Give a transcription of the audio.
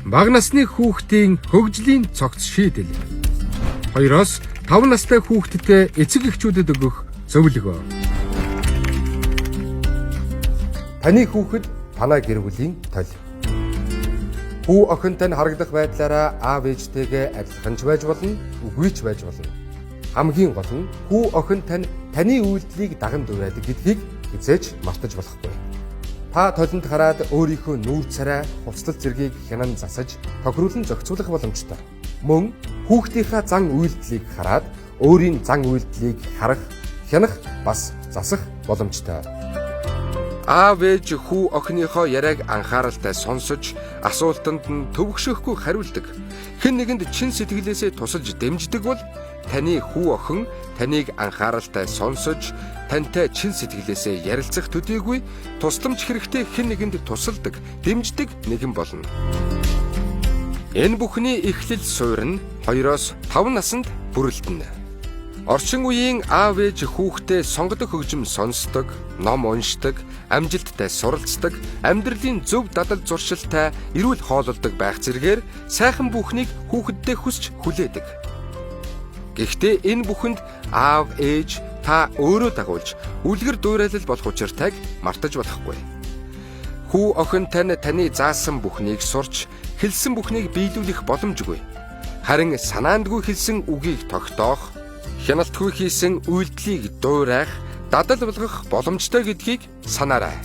Бага насны хүүхдийн хөгжлийн цогц шийдэл. 2-5 настай хүүхдэд эцэг эхчүүдэд өгөх зөвлөгөө. Таны хүүхэд танай гэр бүлийн толь. Хүү охинтой нь харагдах байдлаараа аав ээжтэйгээ адилхан ч байж болно, үгүй ч байж болно. Хамгийн гол нь хүү охин таны үйлдэлийг даган дураадаг гэдгийг хизээч мартаж болохгүй. Та толинд хараад өөрийнхөө нүүр царай, хувцлал зэргийг хянан засаж, тохируулан зохицуулах боломжтой. Мөн хүүхдийнхаа зан үйлдэлийг хараад өөрийн зан үйлдэлийг харах, хянах бас засах боломжтой. Аав ээж хүү охиныхоо яриаг анхааралтай сонсож, асуултанд нь төвөгшөхгүй хариулдаг. Хэн нэгэнд чин сэтгэлээсээ тусалж дэмждэг бол таны хүү охин таныг анхааралтай сонсож, тантай чин сэтгэлээсээ ярилцах төдийгүй тусламж хэрэгтэй хэн нэгэнд тусалдаг, дэмждэг нэгэн болно. Энэ бүхний эхлэл суурь нь 2-5 наснд бүрэлдэнэ. Орчин үеийн аав ээж хүүхдээ сонгодог хөгжим сонсдог, ном уншдаг, амжилттай суралцдаг, амьдралын зөв дадал зуршилтай эрүүл хоололдог байх зэргээр сайхан бүхнийг хүүхэддээ хүсч хүлээдэг. Гэхдээ энэ бүхэнд аав ээж та өөрөө дагуулж үлгэр дуурайлал болох учиртайг мартаж болохгүй. Хүү охин таны заасан бүхнийг сурч, хэлсэн бүхнийг биелүүлэх боломжгүй. Харин санаандгүй хэлсэн үгийг тогтоох, хяналтгүй хийсэн үйлдэлийг дуурайх, дадал болгох боломжтой гэдгийг санаарай.